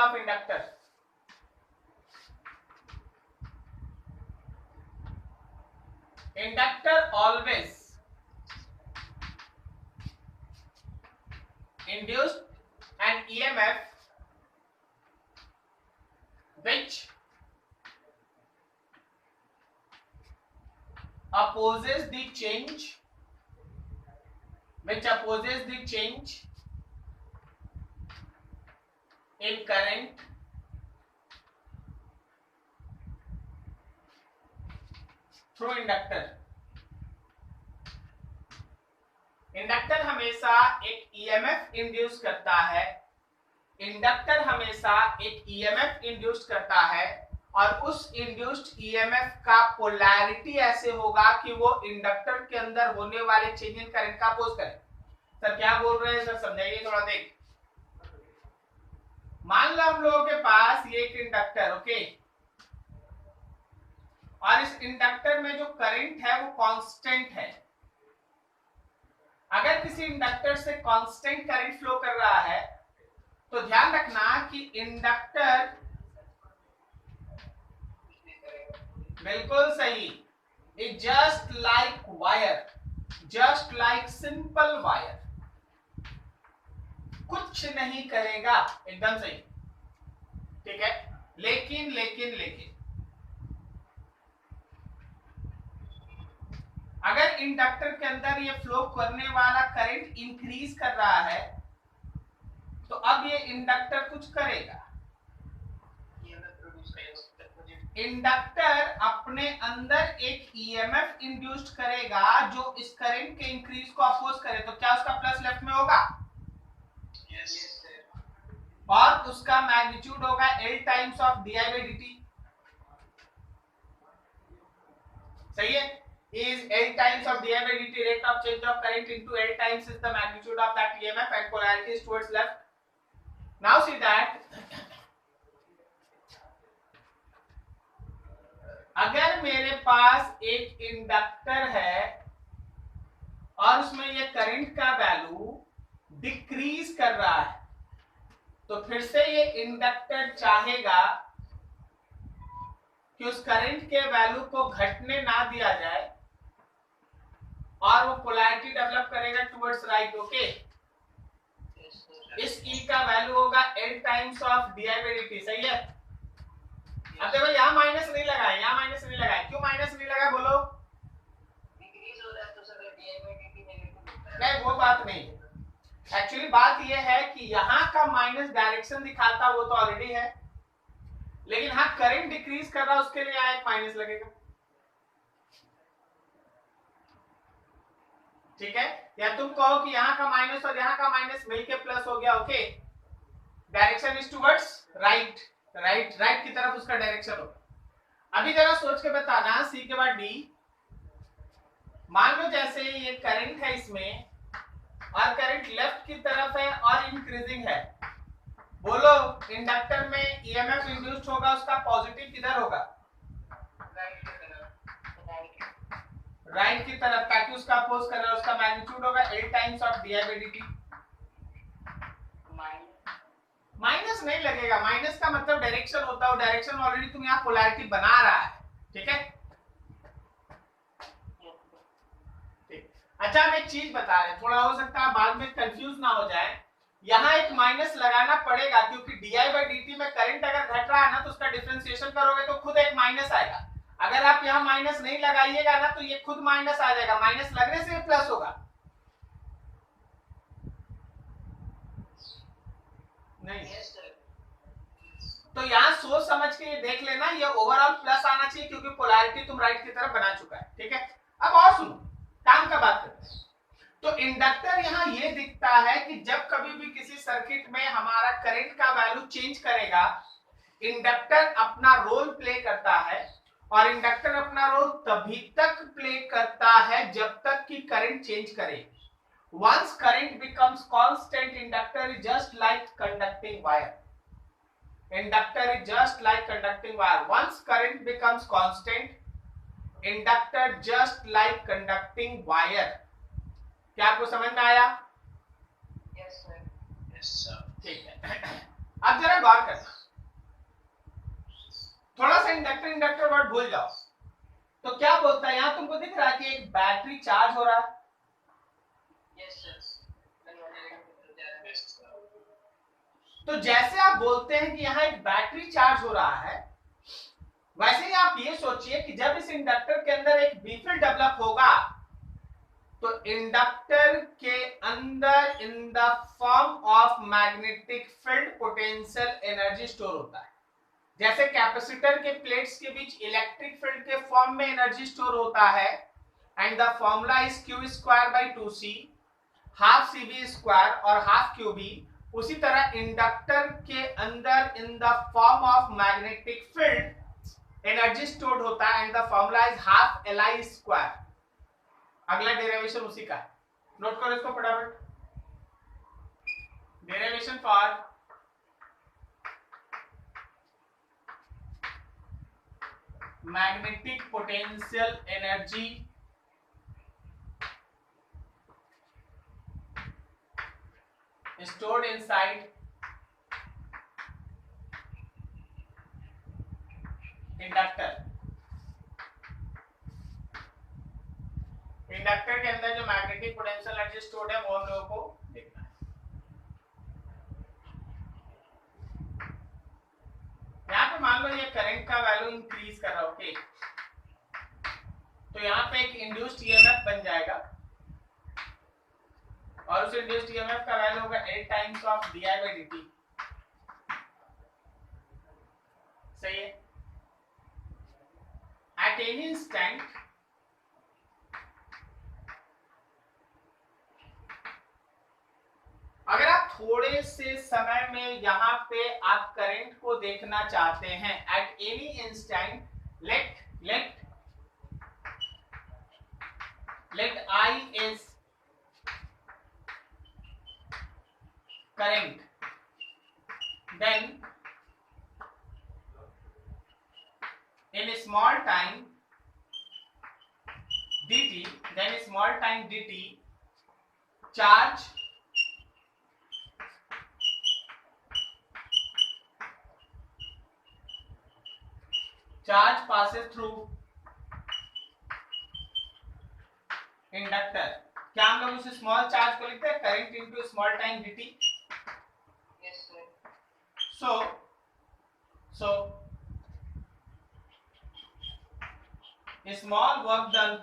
of inductor? Inductor always induced an EMF which opposes the change in current through inductor. Inductor हमेशा एक EMF induce करता है, inductor हमेशा एक EMF induce करता है और उस इंड्यूस्ड ईएमएफ का पोलैरिटी ऐसे होगा कि वो इंडक्टर के अंदर होने वाले चेंज इन करंट का अपोज करे। सर क्या बोल रहे हैं सर, समझाइए थोड़ा। देख, मान लो हम लोगों के पास ये एक इंडक्टर, ओके, और इस इंडक्टर में जो करंट है वो कांस्टेंट है। अगर किसी इंडक्टर से कांस्टेंट करंट फ्लो कर रहा है तो ध्यान रखना कि इंडक्टर, बिल्कुल सही, it just like wire, just like simple wire, कुछ नहीं करेगा, एकदम सही, ठीक है। लेकिन लेकिन लेकिन अगर इंडक्टर के अंदर ये फ्लो करने वाला करंट इंक्रीज कर रहा है तो अब ये इंडक्टर कुछ करेगा। इंडक्टर अपने अंदर एक ईएमएफ इंड्यूस्ड करेगा जो इस करंट के इंक्रीज को अपोज करे, तो क्या उसका प्लस लेफ्ट में होगा? Yes. और उसका मैग्नीट्यूड होगा L times of di by dt। सही है, is L times of di by dt, rate of change of current into L times is the magnitude of that EMF and polarity is towards left. Now see that अगर मेरे पास एक inductor है और उसमें ये current का value decrease कर रहा है तो फिर से ये इंडक्टर चाहेगा कि उस करंट के वैल्यू को घटने ना दिया जाए और वो पोलैरिटी डेवलप करेगा टुवर्ड्स राइट, ओके। इस E का वैल्यू होगा L times of di by dt, सही है। अब देखो यहाँ माइनस नहीं लगा है, यहाँ माइनस नहीं लगा है, क्यों माइनस नहीं लगा बोलो? डिक्रीज हो रहा है तो sir di by dt negative. नहीं, वो बात नहीं है। एक्चुअली बात ये है कि यहाँ का माइनस डायरेक्शन दिखाता वो तो ऑलरेडी है, लेकिन हाँ करंट डिक्रीज कर रहा उसके लिए यहाँ एक माइनस लगेगा, ठीक है। या तुम कहो कि यहाँ का माइनस और यहाँ का माइनस मिलके प्लस हो गया, okay. Direction is towards right, right right की तरफ उसका डायरेक्शन हो। अभी जरा सोच के बताना, C के बाद D, मान लो जैसे ये करंट है इसमें और करंट लेफ्ट की तरफ है और इंक्रीजिंग है, बोलो इंडक्टर में ईएमएफ इंड्यूस्ड होगा उसका पॉजिटिव किधर होगा? राइट की तरफ, ताकि उसका अपोज कर रहा है, उसका मैग्नीट्यूड होगा L times of di by dt। Minus नहीं लगेगा, माइनस का मतलब डायरेक्शन होता है, डायरेक्शन ऑलरेडी तुम यहाँ पोलैरिटी बना रहा है, ठीक है। ठीक, अच्छा हम एक चीज बता रहे हैं, थोड़ा हो सकता है बाद में कंफ्यूज ना हो जाए, यहाँ एक माइनस लगाना पड़ेगा क्योंकि di by dt में करंट अगर घट रहा है ना तो उसका डिफरेंशिएशन करोगे तो खुद एक माइनस आएगा। अगर आप यहाँ माइनस नहीं लगाइएगा ना तो ये खुद माइनस आ जाएगा, माइनस लगने से प्लस होगा। नहीं तो यहाँ सोच समझ के ये देख लेना, ये ओवरऑल प्लस आना चाहिए क्योंकि पोलैरिटी तुम राइट की तरफ बना चुका है, ठीक है। अब और सुनो, काम का बात करते हैं। तो इंडक्टर यहाँ ये दिखता है कि जब कभी भी किसी सर्किट में हमारा करंट का वैल्यू चेंज करेगा, इंडक्टर अपना रोल प्ले करता है और इंडक्टर अपना रोल तभी तक प्ले करता है जब तक कि करंट चेंज करे। Once current becomes constant, inductor is just like conducting wire. Inductor is just like conducting wire. Once current becomes constant, inductor just like conducting wire. क्या आपको समझ में आया? Yes sir. ठीक है। अब जरा गौर करना, थोड़ा सा इंडक्टर इंडक्टर वर्ड भूल जाओ। तो क्या बोलता है यहां, तुमको दिख रहा है कि एक बैटरी चार्ज हो रहा है। Yes sir. तो जैसे आप बोलते हैं कि यहाँ एक बैटरी चार्ज हो रहा है, वैसे ही आप ये सोचिए कि जब इस इंडक्टर के अंदर एक बी फील्ड डेवलप होगा तो इंडक्टर के अंदर इन the form of magnetic field potential energy store होता है। जैसे कैपेसिटर के प्लेट्स के बीच इलेक्ट्रिक फील्ड के फॉर्म में एनर्जी स्टोर होता है, and the formula is q square by 2c, half cv square और हाफ qb। उसी तरह इंडक्टर के अंदर इन the form of magnetic field energy stored होता है, and the formula is half li square. अगला डेरिवेशन उसी का है, नोट करो इसको फटाफट। Derivation for magnetic potential energy stored inside inductor. Inductor के अंदर जो मैग्नेटिक पोटेंशियल एनर्जी स्टोर्ड है वो हम लोगों को देखना है। यहाँ पे मान लो ये करंट का वैल्यू इंक्रीज कर रहा है, ओके, तो यहाँ पे एक इंड्यूस्ड ईएमएफ बन जाएगा और उस इंड्यूस्ड ईएमएफ का वैल्यू होगा 8 times of D I by D T. सही है। एट एनी इंस्टेंट अगर आप थोड़े से समय में यहाँ पे आप करंट को देखना चाहते हैं, at any instant let I is current, then in a small time dt, then a small time dt charge passes through inductor. क्या हम लोग उस स्मॉल चार्ज को लिखते हैं current into small time dt। Yes sir. so small work done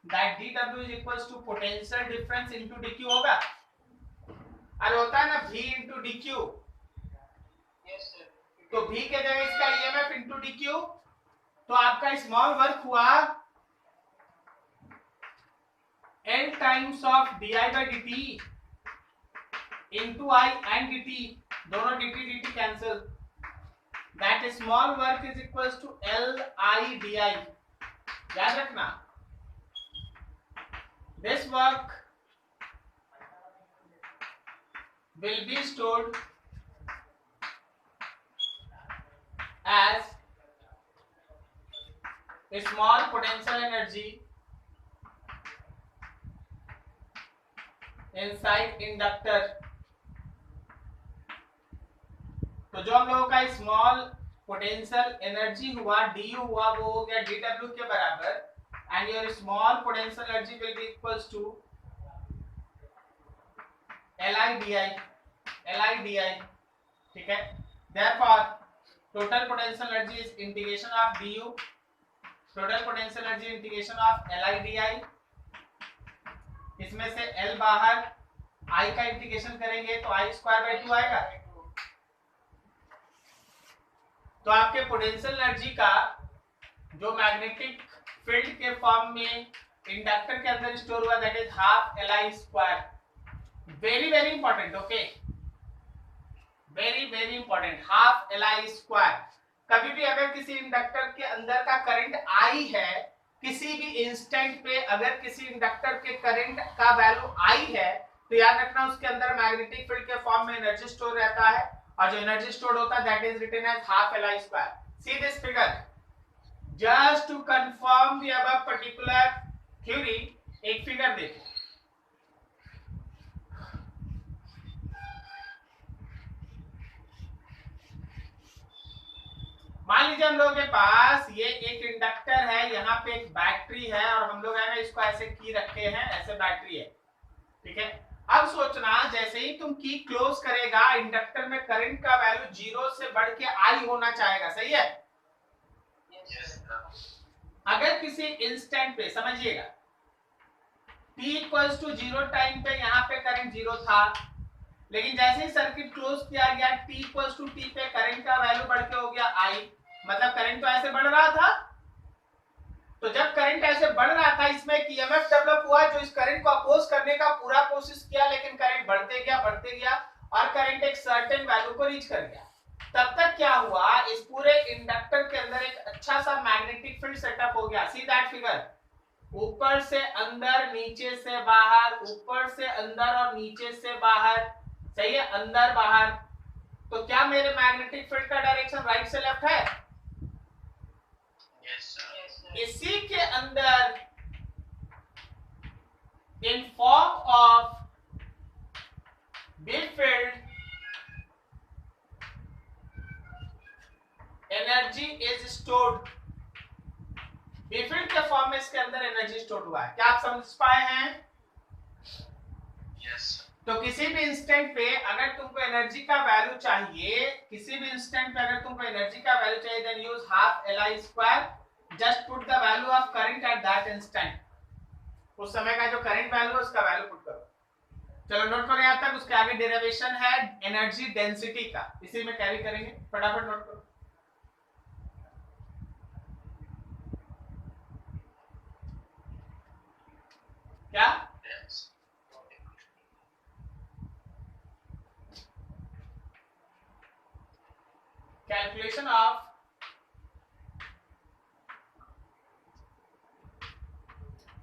that dw is equals to potential difference into dq होगा। अरे होता है ना v into dq, yes sir. तो v के जगह इसका ईएमएफ into dq, तो आपका स्मॉल वर्क हुआ L times of D I by D T into I and D T, दोनों D T cancel, that small work is equals to L I D I. याद रखना, this work will be stored as a small potential energy inside inductor। तो जो हम लोगों का small potential energy हुआ du हुआ वो हो गया dw के बराबर, and your small potential energy will be equals to li di, ठीक है। therefore total potential energy is integration of du, total potential energy integration of Li di, इसमें से L बाहर, I का इंटीग्रेशन करेंगे तो I स्क्वायर बाई 2 आएगा। तो आपके पोटेंशियल एनर्जी का जो मैग्नेटिक फील्ड के फॉर्म में इंडक्टर के अंदर स्टोर हुआ that is half Li square. Very very important, okay, very very important, half Li square. कभी भी अगर किसी इंडक्टर के अंदर का करंट I है, किसी भी इंस्टेंट पे अगर किसी इंडक्टर के करंट का वैल्यू I है, तो याद रखना उसके अंदर मैग्नेटिक फील्ड के फॉर्म में एनर्जी स्टोर रहता है, और जो एनर्जी स्टोर होता है that is written as half Li square. See this figure, just to confirm the above particular theory. एक फिगर देखो, मान लीजिए हम लोगों के पास ये एक इंडक्टर है, यहाँ पे एक बैटरी है और हम लोग है ना इसको ऐसे की रखे हैं, ऐसे बैटरी है, ठीक है। अब सोचना जैसे ही तुम की क्लोज करेगा इंडक्टर में करंट का वैल्यू 0 से बढ़ के आई होना चाहेगा, सही है। अगर किसी इंस्टेंट पे समझिएगा t इक्वल्स टू 0 टाइम पे यहाँ पे करंट 0 था, लेकिन जैसे ही सर्किट क्लोज किया गया t इक्वल्स टू t पे करंट का वैल्यू बढ़ के हो गया I, मतलब करंट तो ऐसे बढ़ रहा था। तो जब करंट ऐसे बढ़ रहा था इसमें एक ईएमएफ डेवलप हुआ जो इस करंट को अपोज करने का पूरा कोशिश किया, लेकिन करंट बढ़ते गया और करंट एक सर्टेन वैल्यू को रीच कर गया। तब तक क्या हुआ, इस पूरे इंडक्टर के अंदर एक अच्छा सा मैग्नेटिक फील्ड सेटअप हो गया। सी दैट फिगर, ऊपर से अंदर, नीचे से बाहर, ऊपर से अंदर और नीचे से बाहर, सही है, अंदर बाहर। तो क्या मेरे मैग्नेटिक फील्ड का डायरेक्शन राइट से लेफ्ट है? इसी के अंदर in form of big field energy is stored. Big field के फॉर्म में इसके अंदर एनर्जी स्टोर हुआ है। क्या आप समझ पाए हैं? यस। तो किसी भी इंस्टेंट पे अगर तुमको एनर्जी का वैल्यू चाहिए, किसी भी इंस्टेंट पे अगर तुमको एनर्जी का वैल्यू चाहिए, then use half Li square, just put the value of current at that instant. उस समय का जो करंट वैल्यू है उसका वैल्यू पुट करो। चलो नोट करो यहां तक। उसके आगे डेरिवेशन है एनर्जी डेंसिटी का, इसी में कैरी करेंगे, फटाफट नोट करो। क्या calculation of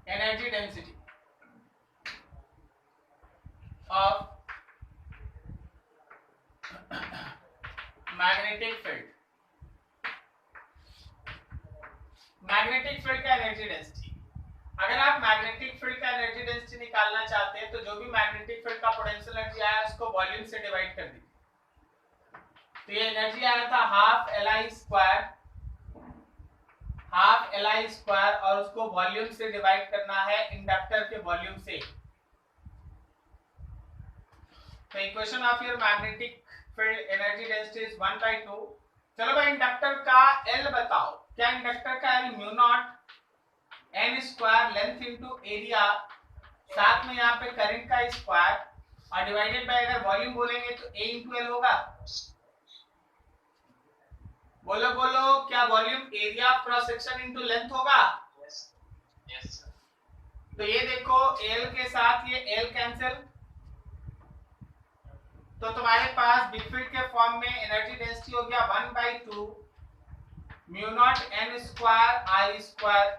energy density of magnetic field. Magnetic field का एनर्जी डेंसिटी, अगर आप मैग्नेटिक फील्ड का एनर्जी डेंसिटी निकालना चाहते हैं तो जो भी मैग्नेटिक फील्ड का पोटेंशियल एनर्जी आया उसको वॉल्यूम से डिवाइड कर दीजिए। तो ये एनर्जी आया था half Li square, half Li square, और उसको वॉल्यूम से डिवाइड करना है इंडक्टर के वॉल्यूम से। तो equation of your magnetic field energy density is 1/2। चलो भाई इंडक्टर का L बताओ। क्या इंडक्टर का L mu naught n square length into area, साथ में यहाँ पे करंट का स्क्वायर, और डिवाइडेड बाय अगर वॉल्यूम बोलेंगे तो A इंटू L होगा। बोलो बोलो, क्या volume area of cross section into length होगा? Yes sir. तो ये देखो L के साथ ये L कैंसिल, तो तुम्हारे पास बिग फील्ड के फॉर्म में एनर्जी डेंसिटी हो गया 1/2 mu not n square I square.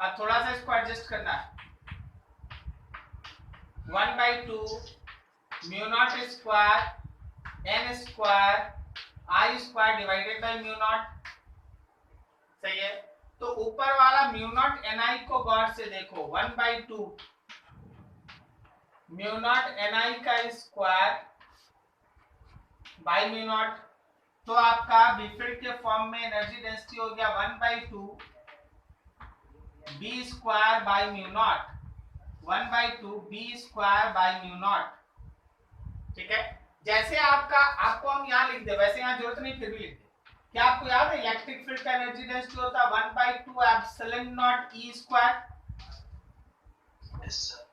अब थोड़ा सा इसको एडजस्ट करना है, 1/2 mu not square n square I square divided by mu not, सही है। तो ऊपर वाला म्यू नॉट ni को गौर से देखो, 1/2 म्यू नॉट ni का स्क्वायर बाय म्यू नॉट। तो आपका बी फील्ड के फॉर्म में एनर्जी डेंसिटी हो गया 1/2 B square by mu naught, 1/2 B square by mu naught, ठीक है। जैसे आपको हम यहाँ लिख दे, वैसे यहाँ जरूरत नहीं, फिर भी लिख दे। क्या आपको याद है इलेक्ट्रिक फील्ड का एनर्जी डेंसिटी होता है 1/2 epsilon naught E square. Yes sir.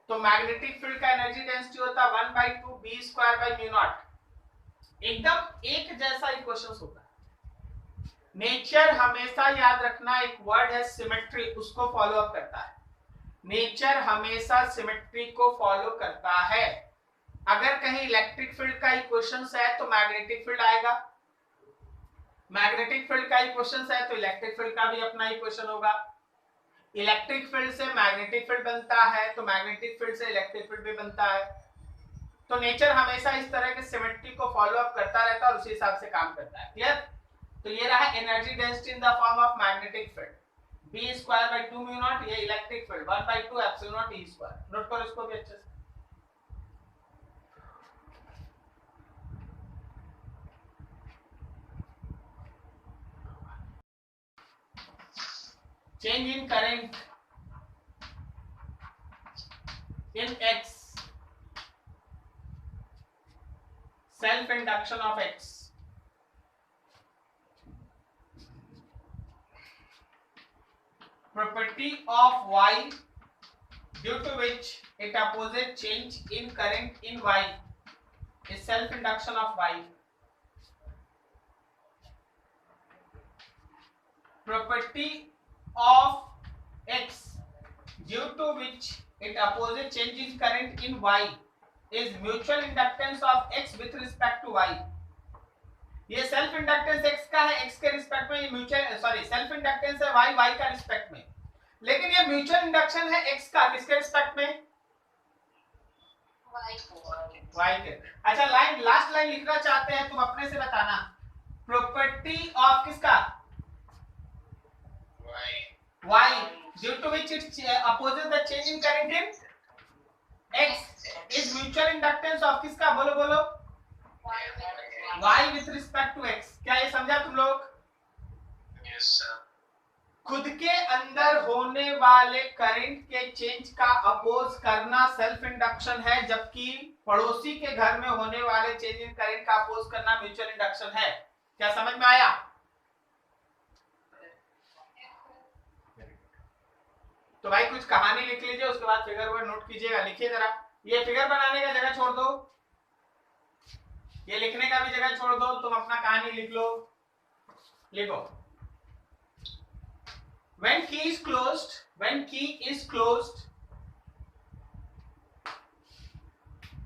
तो मैग्नेटिक फील्ड का एनर्जी डेंसिटी होता है 1/2 B square by mu naught. एकदम एक जैसा इक्वेशन होता है। नेचर हमेशा याद रखना, एक वर्ड है सिमेट्री, उसको फॉलो अप करता है। नेचर हमेशा सिमेट्री को फॉलो करता है। अगर कहीं इलेक्ट्रिक फील्ड का इक्वेशंस है तो मैग्नेटिक फील्ड आएगा, मैग्नेटिक फील्ड का इक्वेशंस है तो इलेक्ट्रिक फील्ड का भी अपना इक्वेशन होगा। इलेक्ट्रिक फील्ड से मैग्नेटिक फील्ड बनता है तो मैग्नेटिक फील्ड से इलेक्ट्रिक फील्ड भी बनता है। तो नेचर हमेशा इस तरह के सिमेट्री को फॉलो अप करता रहता है और उसी हिसाब से काम करता है। क्लियर? तो ये रहा energy density in the form of magnetic field, b square by 2 mu naught, ये electric field 1/2 epsilon naught e square. Note करो इसको भी अच्छे से। change in current in X, self induction of X, property of Y due to which it opposes change in current in Y is self induction of Y. Property of X due to which it opposes change in current in Y is mutual inductance of X with respect to Y. ये self inductance X का है, X के respect में, ये mutual self inductance है Y, Y का respect में, लेकिन ये म्यूचुअल इंडक्शन है X का किसके रिस्पेक्ट में? Y के। अच्छा, लाइन लास्ट लाइन लिखना चाहते हैं तुम अपने से बताना, प्रॉपर्टी ऑफ किसका? Y due to which it opposes the change in current in X is mutual inductance of किसका? बोलो बोलो। Y with respect to X। क्या ये समझा तुम लोग? Yes, sir. खुद के अंदर होने वाले करंट के चेंज का अपोज करना सेल्फ इंडक्शन है, जबकि पड़ोसी के घर में होने वाले चेंज इन करंट का अपोज करना म्यूचुअल इंडक्शन है। क्या समझ में आया? तो भाई कुछ कहानी लिख लीजिए, उसके बाद फिगर वर्ड नोट कीजिएगा। लिखिए जरा, ये फिगर बनाने का जगह छोड़ दो, ये लिखने का भी जगह छोड़ दो, तुम अपना कहानी लिख लो। लिखो, when key is closed,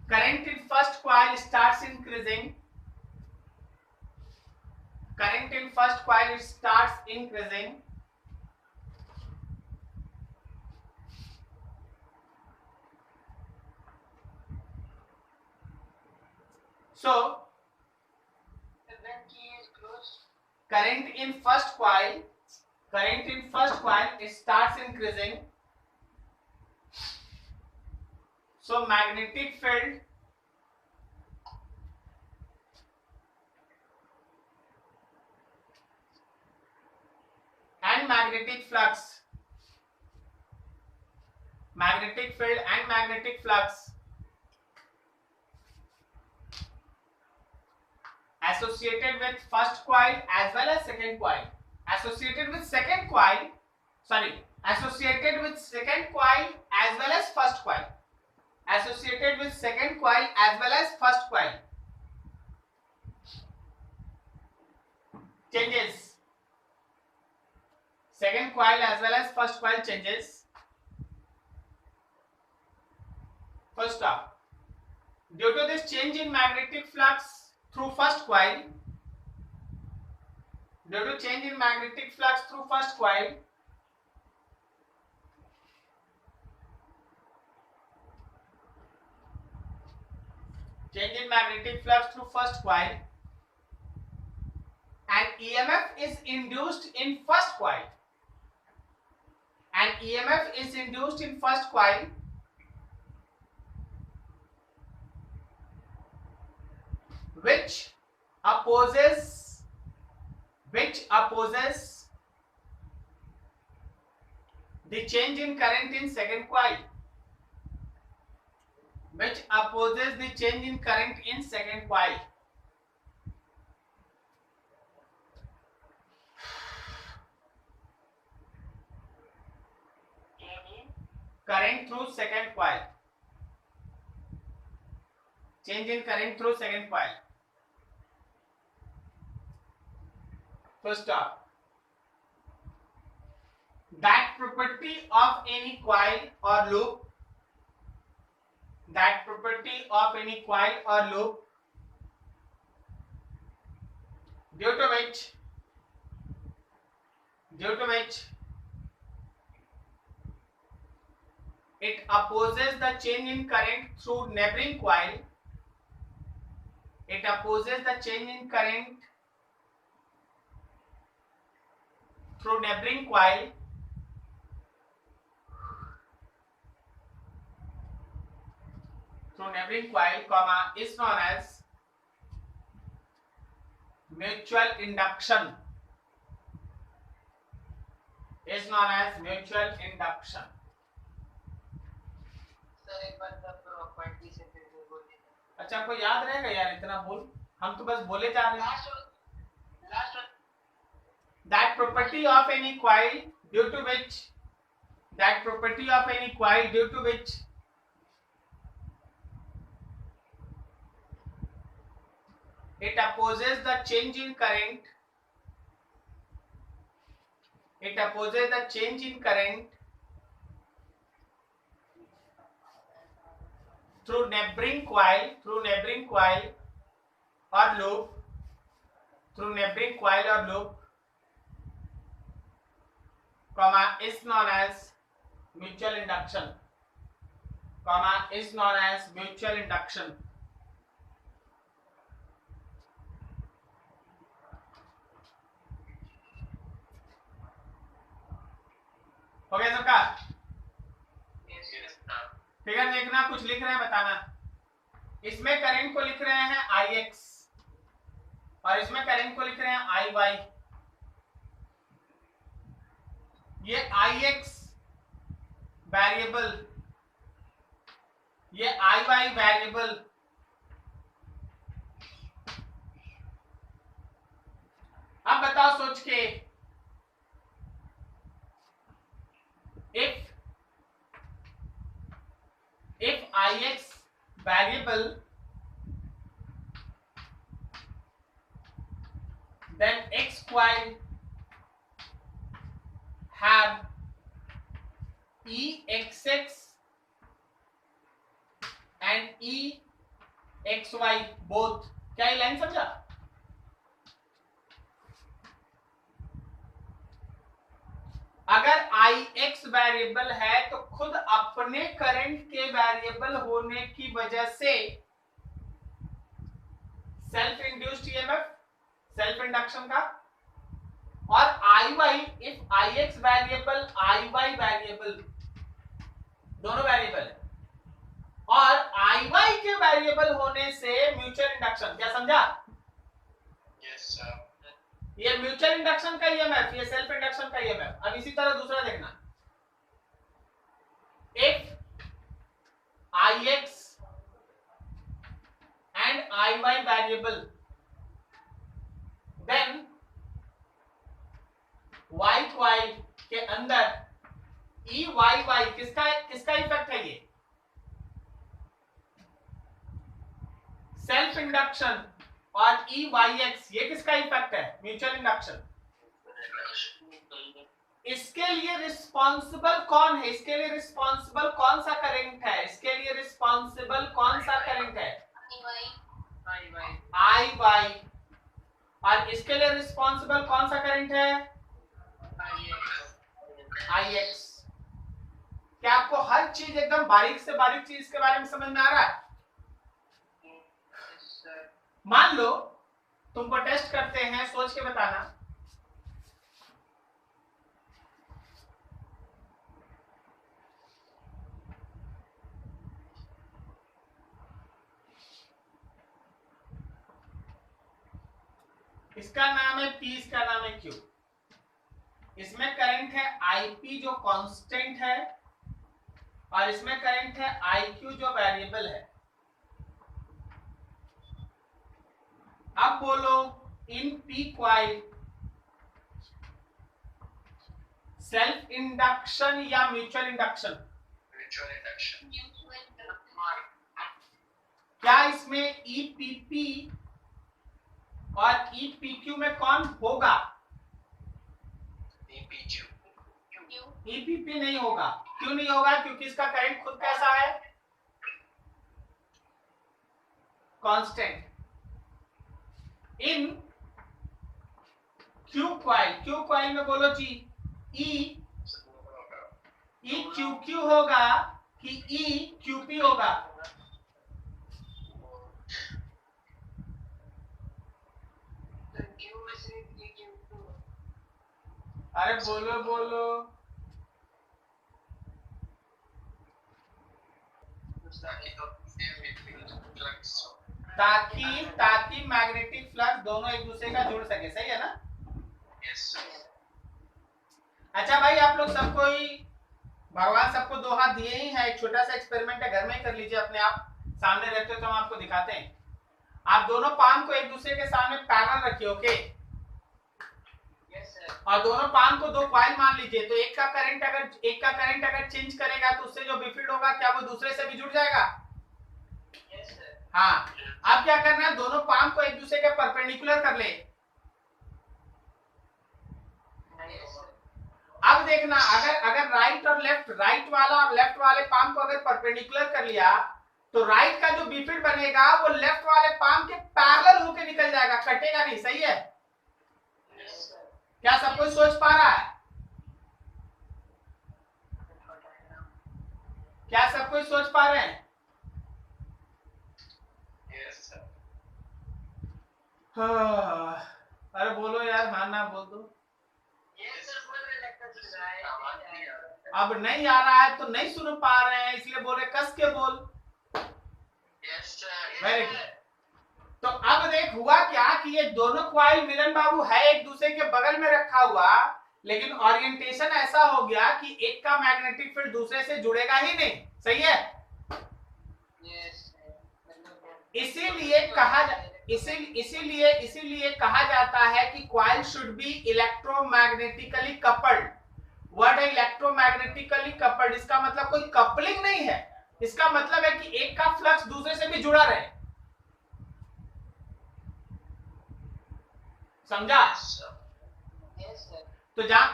current in first coil starts increasing. So when key is closed, current in first coil it starts increasing. So magnetic field and magnetic flux, magnetic field and magnetic flux associated with first coil as well as second coil, associated with second coil as well as first coil, associated with second coil as well as first coil changes, second coil as well as first coil changes. First up, due to this change in magnetic flux through first coil, change in magnetic flux through first coil, and EMF is induced in first coil, which opposes the change in current in second coil, current through second coil, change in current through second coil. First up, that property of any coil or loop, due to which it opposes the change in current through neighboring coil, is known as mutual induction. is known as mutual induction. Sir एक बार property से फिर से बोलिए अच्छा आपको याद रहेगा यार इतना बोल, हम तो बस बोले जा रहे हैं. Last That property of any coil due to which it opposes the change in current through neighboring coil or loop is known as mutual induction. हो गया सबका? Yes, sir. फिगर देखना, कुछ लिख रहे हैं बताना. इसमें करंट को लिख रहे हैं Ix और इसमें करंट को लिख रहे हैं Iy. ये Ix वेरिएबल, ये Iy वेरिएबल. अब बताओ सोच के, if Ix variable, then X coil have EXX and EXY both. क्या ये लाइन समझा? अगर Ix वेरिएबल है तो खुद अपने करंट के वेरिएबल होने की वजह से self induced EMF, self induction का, और Iy if Ix variable, Iy variable, दोनों वेरिएबल है, और Iy के वेरिएबल होने से म्यूचुअल इंडक्शन. क्या समझा? Yes, sir. ये म्यूचुअल इंडक्शन का ईएमएफ, ये सेल्फ इंडक्शन का ईएमएफ. अब इसी तरह दूसरा देखना, if Ix and Iy variable, then Y coil के अंदर EYY किसका इफेक्ट है? ये सेल्फ इंडक्शन. और EYX ये किसका इफेक्ट है? Mutual induction. इसके लिए रिस्पॉन्सिबल कौन है? इसके लिए रिस्पॉन्सिबल कौन सा करंट है? इसके लिए रिस्पॉन्सिबल कौन सा करंट है? Iy. और इसके लिए रिस्पॉन्सिबल कौन सा करंट है? Ix. क्या आपको हर चीज एकदम बारीक से बारीक चीज के बारे में समझ में आ रहा है? मान लो तुमको टेस्ट करते हैं, सोच के बताना. इसका नाम है P, इसका नाम है Q. इसमें करंट है Ip जो कांस्टेंट है, और इसमें करंट है Iq जो वेरिएबल है. अब बोलो, इन P कॉइल सेल्फ इंडक्शन या म्यूचुअल इंडक्शन? Mutual induction. क्या इसमें EPP और EPQ में कौन होगा? EPQ. EPP नहीं होगा. क्यों नहीं होगा? क्योंकि इसका करंट खुद कैसा है? कांस्टेंट. इन Q कॉइल में बोलो जी, EQQ होगा कि EQP होगा? अरे बोलो. ताकि मैग्नेटिक फ्लक्स दोनों एक दूसरे का जुड़ सके. सही है ना? Yes, sir. अच्छा भाई, आप लोग सबको ही भगवान सबको 2 हाथ दिए ही है। एक छोटा सा एक्सपेरिमेंट है, घर में ही कर लीजिए अपने आप। सामने रहते हो तो हम आपको दिखाते हैं। आप दोनों पाम को एक दूसरे के सामने पैरेलल रखिए, ओके। Yes, sir. और दोनों पाम को 2 कॉइल मान लीजिए। तो एक का करंट अगर चेंज करेगा तो उससे जो बी फील्ड होगा, क्या वो दूसरे से भी जुड़ जाएगा? Yes, sir. हाँ। अब क्या करना है, दोनों पाम को एक दूसरे के परपेंडिकुलर कर ले। Yes, sir. अब देखना, अगर राइट वाला और लेफ्ट वाले पाम को अगर परपेंडिकुलर कर लिया तो राइट का जो बी फील्ड बनेगा वो लेफ्ट वाले पाम के पैरेलल होके निकल जाएगा, कटेगा नहीं। सही है? Yes, sir. क्या सब कोई सोच पा रहा है? क्या सब कोई सोच पा रहे हैं? Yes, sir. हाँ। अरे बोलो यार, हाँ ना बोल दो। Yes, sir. बोल रहे लगता है आवाज नहीं आ रहा। अब नहीं आ रहा है तो नहीं सुन पा रहे हैं, इसलिए बोले कस के बोल। Yes, sir. Very good. तो अब देख, हुआ क्या कि ये दोनों कॉइल मिलन बाबू है एक दूसरे के बगल में रखा हुआ, लेकिन ओरिएंटेशन ऐसा हो गया कि एक का मैग्नेटिक फील्ड दूसरे से जुड़ेगा ही नहीं। सही है? Yes, sir. इसीलिए कहा जाता है कि coil should be electromagnetically coupled. Word है इलेक्ट्रोमैग्नेटिकली कपल्ड, इसका मतलब कोई कपलिंग नहीं है। इसका मतलब है कि एक का फ्लक्स दूसरे से भी जुड़ा रहे। समझा? Yes, sir. Yes, sir. तो जहां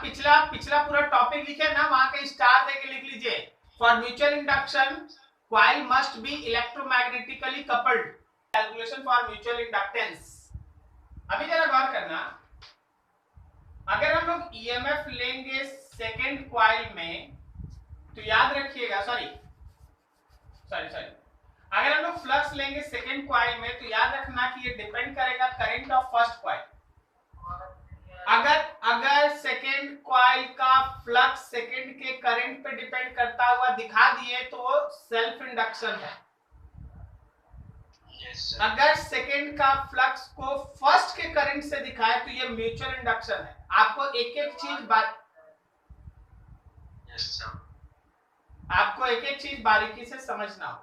पिछला पूरा टॉपिक लिखे ना, वहां के स्टार देके लिख लीजिए, for mutual induction coil must be electromagnetically coupled. Calculation for mutual inductance. अभी जरा गौर करना, अगर हम लोग ईएमएफ लेंगे सेकेंड कॉइल में तो याद रखिएगा, सॉरी अगर हम लोग फ्लक्स लेंगे सेकेंड कॉइल में तो याद रखना कि ये डिपेंड करेगा करंट ऑफ फर्स्ट कॉइल। अगर सेकेंड कॉइल का फ्लक्स सेकेंड के करंट पे डिपेंड करता हुआ दिखा दिए तो वो सेल्फ इंडक्शन है। Yes, sir. अगर सेकेंड का फ्लक्स को फर्स्ट के करंट से दिखाए तो ये म्यूचुअल इंडक्शन है। आपको एक एक Yes, sir. चीज बारीकी से समझना हो।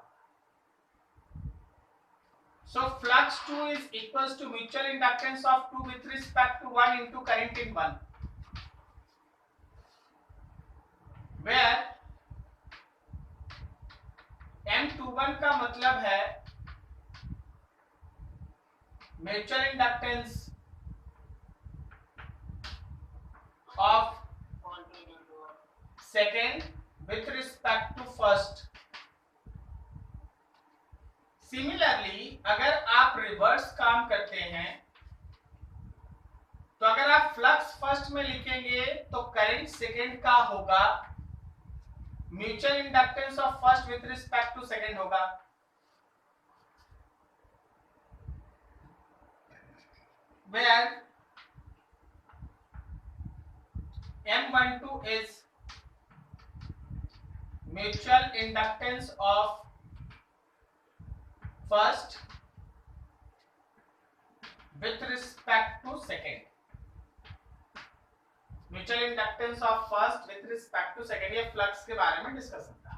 So flux 2 is equals to mutual inductance of 2 with respect to 1 into current in 1, where M21 का मतलब है mutual inductance of second with respect to first. Similarly अगर आप रिवर्स काम करते हैं तो अगर आप फ्लक्स फर्स्ट में लिखेंगे तो करंट सेकेंड का होगा, mutual inductance of first with respect to second होगा। Where M12 is mutual inductance of first with respect to second। Mutual inductance of first with respect to second, ये flux के बारे में डिस्कशन था।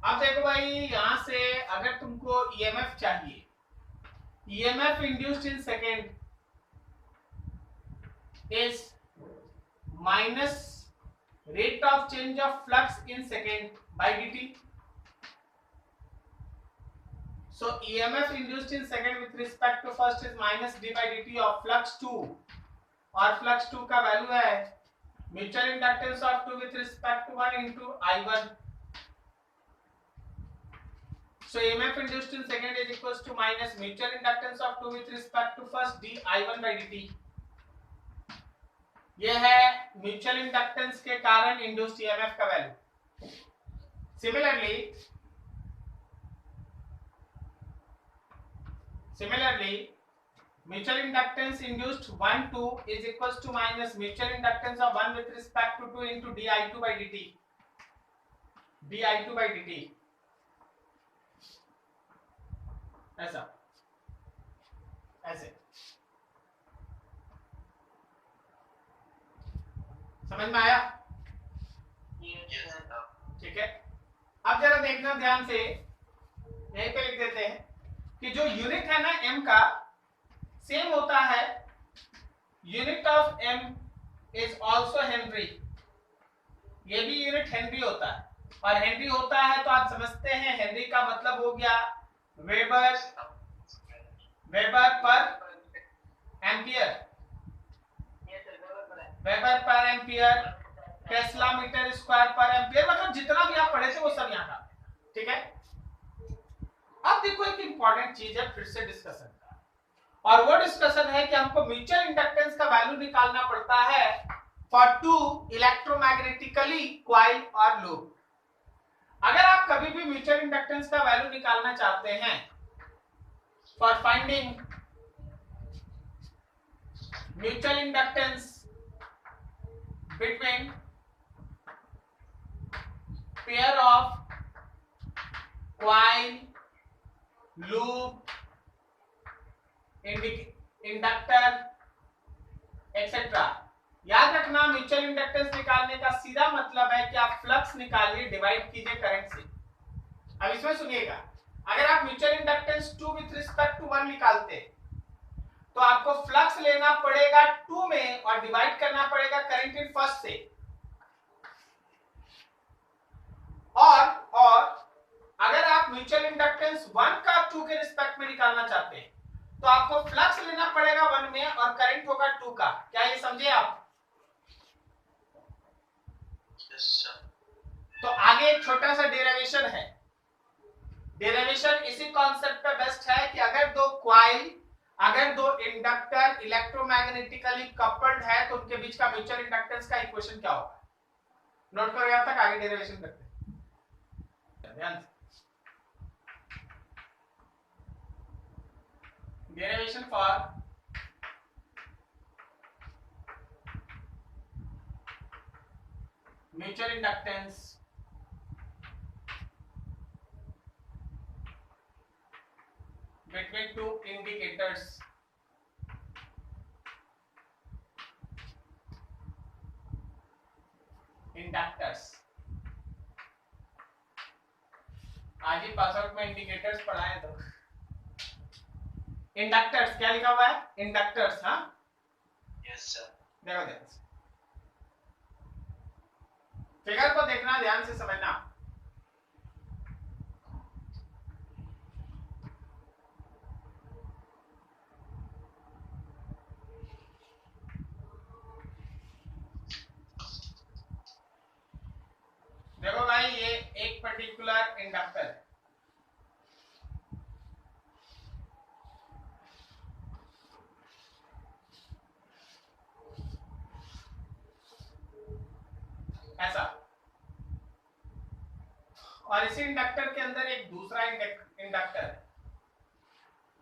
अब देखो भाई, यहां से अगर तुमको ईएमएफ चाहिए, EMF induced in second is minus rate of change of flux in second by DT. So EMF induced in second with respect to first is minus d by dt of flux 2, और flux 2 का value है mutual inductance of 2 with respect to 1 into I1। So EMF induced in second is equals to minus mutual inductance of 2 with respect to first d I1 by dt। ये है mutual inductance के कारण induced EMF का value. Similarly, mutual inductance induced 1 2 is equals to minus mutual inductance of 1 with respect to 2 into di2 by dt, di2 by dt। ऐसा ऐसे समझ में आया? Yes, sir. ठीक है, अब जरा देखना ध्यान से, यहीं पे लिख देते हैं कि जो यूनिट है ना m का, सेम होता है, unit of m is also Henry, ये भी यूनिट हेनरी होता है, और हेनरी होता है तो आप समझते हैं हेनरी का मतलब हो गया वेबर, वेबर पर एम्पियर, Yes, sir. बराबर है. वेबर पर एम्पियर, टेस्ला मीटर स्क्वायर पर एम्पियर, मतलब जितना भी आप पढ़े थे वो सब यहाँ का, ठीक है। अब देखो एक इंपॉर्टेंट चीज है फिर से डिस्कशन का, और वो डिस्कशन है कि हमको म्यूचुअल इंडक्टेंस का वैल्यू निकालना पड़ता है फॉर टू इलेक्ट्रोमैग्नेटिकली कॉइल और लूप। अगर आप कभी भी म्यूचुअल इंडक्टेंस का वैल्यू निकालना चाहते हैं for finding mutual inductance between pair of coil, loop, inductor etcetera, याद रखना म्यूचुअल इंडक्टेंस निकालने का सीधा मतलब है कि आप फ्लक्स निकालिए, डिवाइड कीजिए करंट से। अब इसमें सुनिएगा, अगर आप mutual inductance 2 with respect to 1 निकालते तो आपको फ्लक्स लेना पड़ेगा 2 में और डिवाइड करना पड़ेगा करंट इन फर्स्ट से, और अगर आप म्यूचुअल इंडक्टेंस 1 का 2 के रिस्पेक्ट में निकालना चाहते हैं तो आपको फ्लक्स लेना पड़ेगा 1 में और करंट होगा 2 का। क्या ये समझे आप? Yes, sir. तो आगे एक छोटा सा डेरिवेशन है, डेरिवेशन इसी कॉन्सेप्ट पे बेस्ट है कि अगर दो कॉइल, अगर दो इंडक्टर इलेक्ट्रोमैग्नेटिकली कपल्ड है तो उनके बीच का म्यूचुअल इंडक्टेंस का इक्वेशन क्या होगा। नोट करो यहां तक, आगे डेरिवेशन करते हैं ध्यान से। Derivation for mutual inductance between two indicators inductors। आज ही पास आउट में इंडिकेटर्स पढ़ाए तो इंडक्टर्स, क्या लिखा हुआ है? इंडक्टर्स। हाँ Yes, sir. देखो ध्यान से, फिगर को देखना, ध्यान से समझना। देखो भाई, ये एक पर्टिकुलर इंडक्टर है, ऐसा, और इसी इंडक्टर के अंदर एक दूसरा इंडक्टर है,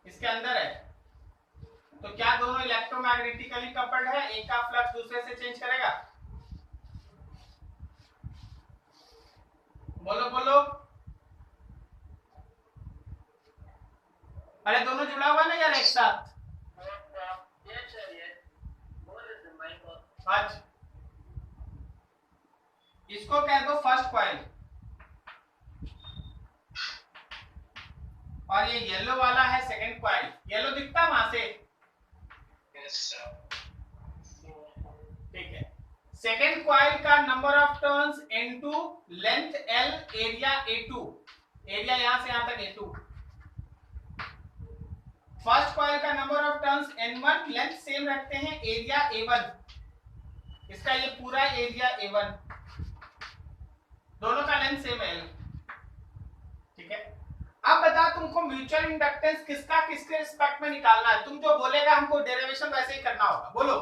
इसके अंदर है, तो क्या दोनों इलेक्ट्रोमैग्नेटिकली कपल्ड है? एक का फ्लक्स दूसरे से चेंज करेगा? बोलो बोलो, अरे दोनों जुड़ा हुआ ना यार एक साथ। Yes, sir. Yes. बोल रहे थे माइक ऑफ. आज इसको कह दो फर्स्ट कॉइल, और ये येलो वाला है सेकंड कॉइल। येलो दिखता है वहां से? Yes, sir. ठीक है, सेकंड कॉइल का number of turns N2, length L, area A2, area यहां से यहां तक A2। फर्स्ट कॉइल का number of turns N1, length same रखते हैं, एरिया A1, इसका ये पूरा एरिया A1, दोनों का लेंथ सेम है L। ठीक है, अब बता तुमको म्यूचुअल इंडक्टेंस किसका किसके रिस्पेक्ट में निकालना है। तुम जो बोलेगा हमको डेरिवेशन वैसे ही करना होगा। बोलो,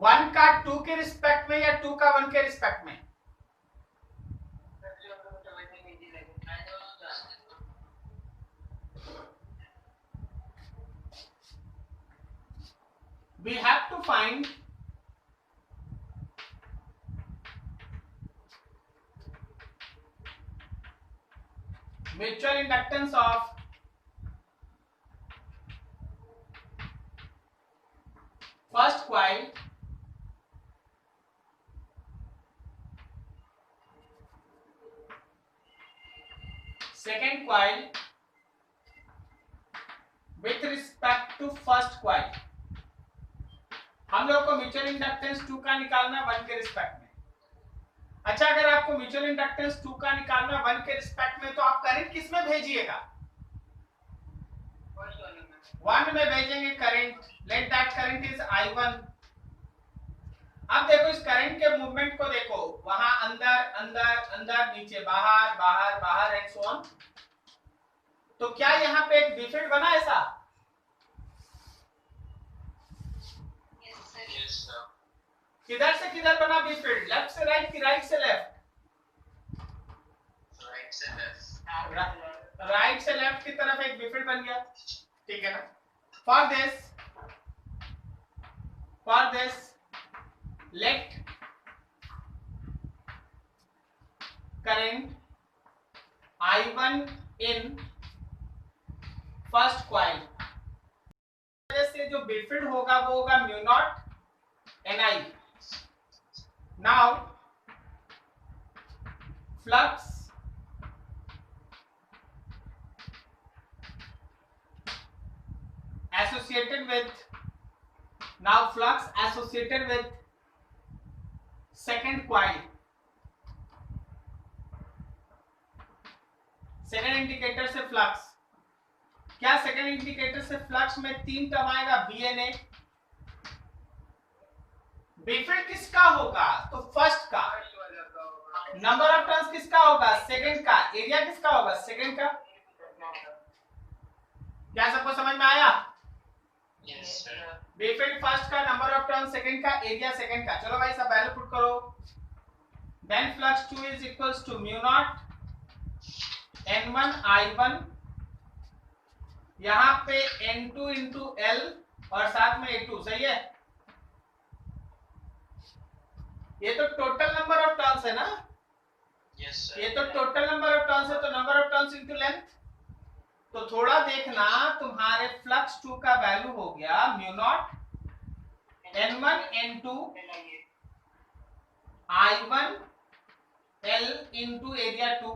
वन का टू के रिस्पेक्ट में या टू का वन के रिस्पेक्ट में? We have to find mutual inductance of first coil second coil with respect to first coil. हम लोग को म्यूचुअल इंडक्टेंस 2 का निकालना 1 के रिस्पेक्ट में। अच्छा, अगर आपको म्यूचुअल इंडक्टेंस 2 का निकालना 1 के रिस्पेक्ट में, तो आप करंट किस में भेजिएगा? 1 में भेजेंगे current. Let that current is I1। अब देखो इस करंट के मूवमेंट को देखो, वहां अंदर अंदर अंदर, नीचे बाहर बाहर बाहर एंड सो ऑन। तो क्या यहाँ पे एक डिफरेंट बना ऐसा? Yes, sir. किधर से किधर बना बीफील्ड? लेफ्ट से राइट की राइट से लेफ्ट? Right से left. राइट से लेफ्ट की तरफ एक बीफील्ड बन गया, ठीक है ना? For this let current I1 in first coil, से जो बीफील्ड होगा वो होगा mu naught Ni। Now flux associated with second coil, second indicator से फ्लक्स। क्या सेकेंड इंडिकेटर से फ्लक्स में 3 टर्म आएगा, BNA। बीफील्ड किसका होगा? तो फर्स्ट का। नंबर ऑफ टर्न्स किसका होगा? सेकंड का। एरिया किसका होगा? सेकंड का। क्या सबको समझ में आया? Yes, sir. बीफील्ड फर्स्ट का, नंबर ऑफ टर्न सेकंड का, एरिया सेकंड का। चलो भाई सब वैल्यू पुट करो। Then flux 2 is equals to mu naught N1 I1, यहां पे N2 इंटू L और साथ में A2, सही है? ये तो टोटल नंबर ऑफ टर्न्स है ना? Yes, sir. ये तो टोटल नंबर ऑफ टर्न्स है, तो number of turns into length. तो थोड़ा देखना, तुम्हारे फ्लक्स 2 का वैल्यू हो गया mu naught N1 N2 I1 L into area 2।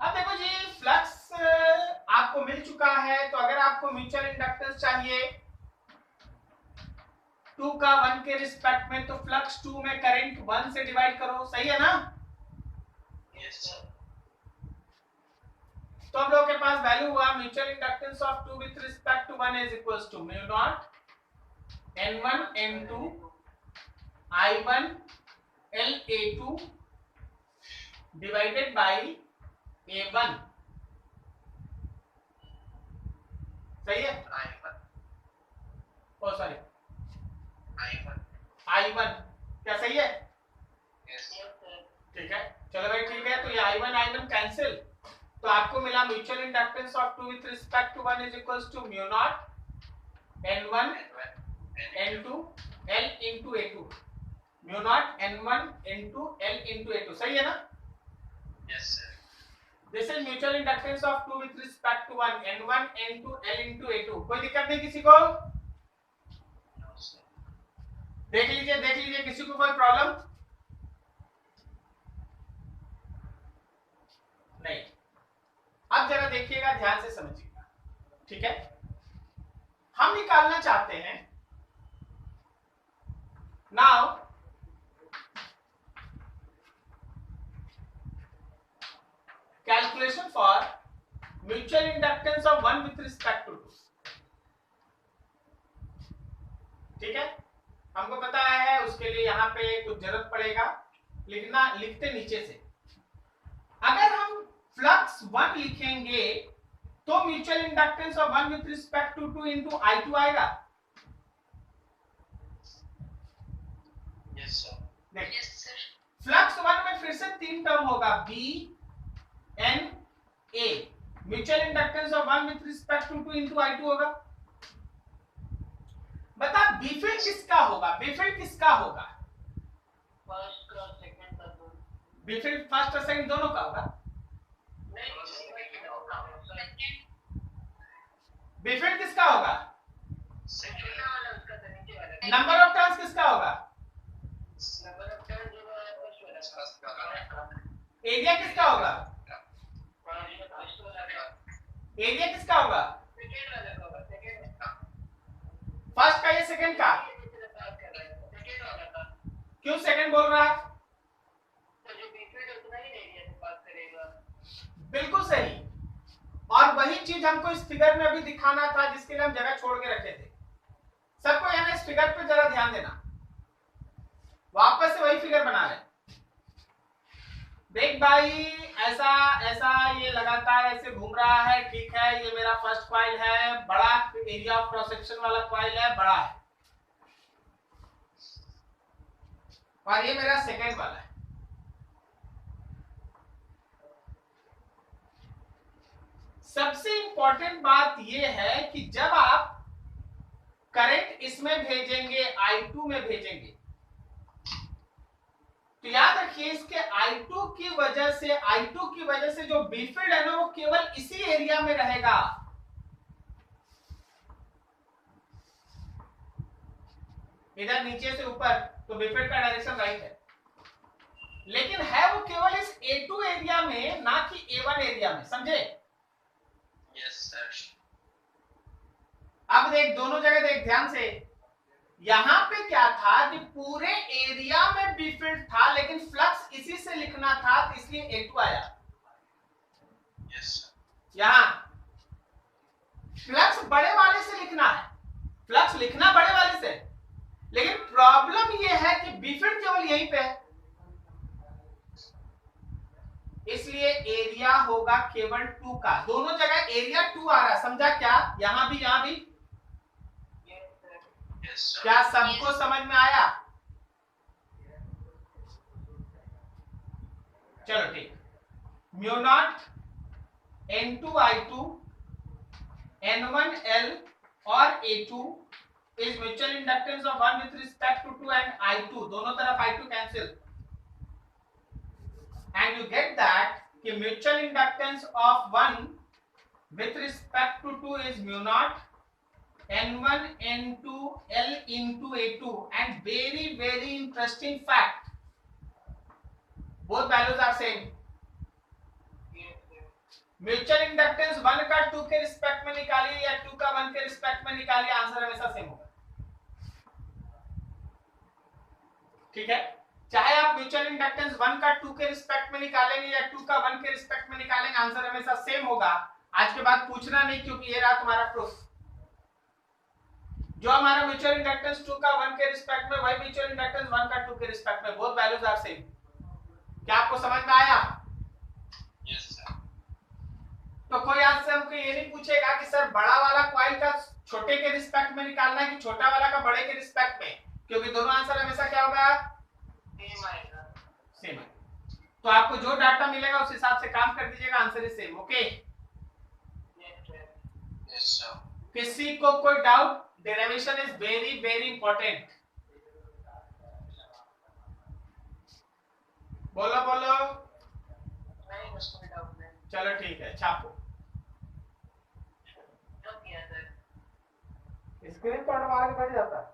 अब देखो जी, फ्लक्स आपको मिल चुका है, तो अगर आपको म्यूचुअल इंडक्टेंस चाहिए 2 का 1 के रिस्पेक्ट में, तो फ्लक्स 2 में करंट 1 से डिवाइड करो, सही है ना? Yes, sir. तो हम लोग के पास वैल्यू हुआ mutual inductance of 2 with respect to 1 is equals to mu naught N1 N2 I1 L A2 divided by A1, सही है? I1. ओ सॉरी, I1. I1 क्या सही है? Yes. ठीक है, चलो भाई ठीक है। तो ये I1 कैंसिल, तो आपको मिला mutual inductance of 2 with respect to 1 is equals to mu naught N1 N2 L into A2, mu naught N1 N2 L into A2, सही है ना? Yes, sir. This is mutual inductance of 2 with respect to 1, N1 N2 L into A2। कोई दिक्कत नहीं किसी को? No, sir. देख लीजिए किसी को कोई प्रॉब्लम नहीं? अब जरा देखिएगा, ध्यान से समझिएगा, ठीक है? हम निकालना चाहते हैं now calculation for mutual inductance of 1 with respect to 2, ठीक है? हमको पता है, उसके लिए यहाँ पे कुछ जरूरत पड़ेगा, लिखते नीचे से। अगर हम फ्लक्स 1 लिखेंगे तो mutual inductance of 1 with respect to 2 into I2 आएगा। Yes, sir. Yes, sir. Flux 1 में फिर से 3 टर्म होगा, B N A। Mutual inductance of 1 with respect to 2 into I2 होगा। बता बीफील्ड किसका होगा? बीफील्ड किसका होगा? फर्स्ट का सेकंड का दोनों। बीफील्ड फर्स्ट और सेकंड दोनों का होगा। बीफील्ड किसका होगा? Second. वाला उसका तो नीचे वाला। नंबर ऑफ टर्न्स किसका होगा? नंबर ऑफ टर्न जो है फर्स्ट वाला फर्स्ट का एरिया किसका होगा? फर्स्ट वाला एरिया किसका होगा? सेकंड वाला का होगा सेकंड फर्स्ट का या सेकंड का? बात कर रहा है सेकंड वाला का क्यों सेकंड बोल रहा है? तो जो बीफीड उतना ही एरिया से बात करेगा। बिल्कुल सही। और वही चीज हमको इस फिगर में अभी दिखाना था जिसके लिए हम जगह छोड़ के रखे थे। सबको यहाँ इस फिगर पे जरा ध्यान देना, वापस से वही फिगर बना रहे। देख भाई, ऐसा ऐसा ये लगातार ऐसे घूम रहा है, ठीक है। ये मेरा फर्स्ट कॉइल है, बड़ा एरिया ऑफ क्रॉस सेक्शन वाला कॉइल है, बड़ा है। और ये मेरा सेकेंड वाला है। सबसे इंपॉर्टेंट बात ये है कि जब आप करंट इसमें भेजेंगे, I2 में भेजेंगे, तो याद रखिए इसके I2 की वजह से जो बी फील्ड है ना वो केवल इसी एरिया में रहेगा। इधर नीचे से ऊपर तो बी फील्ड का डायरेक्शन राइट है, लेकिन है वो केवल इस A2 एरिया में, ना कि A1 एरिया में। समझे? Yes sir. अब देख, दोनों जगह देख ध्यान से। यहां पे क्या था कि पूरे एरिया में बी फील्ड था, लेकिन फ्लक्स इसी से लिखना था, तो इसलिए A2 आया। Yes sir. यहां फ्लक्स बड़े वाले से लिखना है, फ्लक्स लिखना बड़े वाले से, लेकिन प्रॉब्लम यह है कि बी फील्ड केवल यहीं पे है, इसलिए एरिया होगा केवल 2 का। दोनों जगह एरिया 2 आ रहा, समझा क्या? यहां भी यहां भी। Yes sir. क्या सबको समझ में आया? चलो ठीक। म्यू नॉट N2I2 N1L और A2 is mutual inductance of 1 with respect to 2 and I2, दोनों तरफ I2 cancel, and you get that कि mutual inductance of 1 with respect to 2 is mu naught N1 N2 L into A2, and very interesting fact, both values are same. Mutual inductance 1 का 2 के respect में निकालिए या 2 का 1 के respect में निकालिए, आंसर हमेशा सेम होगा। ठीक है? चाहे आप म्यूचुअल इंडक्टेंस 1 का 2 के रिस्पेक्ट में निकालेंगे या 2 का 1 के रिस्पेक्ट में निकालेंगे, आंसर हमेशा सेम होगा। आज के बाद पूछना नहीं, क्योंकि ये रहा तुम्हारा प्रूफ। जो हमारा म्यूचुअल इंडक्टेंस 2 का 1 के रिस्पेक्ट में, वही म्यूचुअल इंडक्टेंस 1 का 2 के रिस्पेक्ट में, बोथ वैल्यूज आर सेम। क्या आपको समझ में आया? Yes sir. तो कोई आज से हमको ये नहीं पूछेगा कि सर बड़ा वाला कॉइल का छोटे के रिस्पेक्ट में निकालना है कि छोटा वाला का बड़े के रिस्पेक्ट में, क्योंकि दोनों आंसर हमेशा क्या होगा? सेम आएगा। सेम है। तो आपको जो डाटा मिलेगा उस हिसाब से काम कर दीजिएगा, answer is same. Okay? Yes sir. किसी को कोई doubt? Derivation is very important. बोलो बोलो। नहीं, उसको भी डाउट नहीं। चलो ठीक है, छापो। तो किया सर। स्क्रीन पर मार के बैठ जाता है।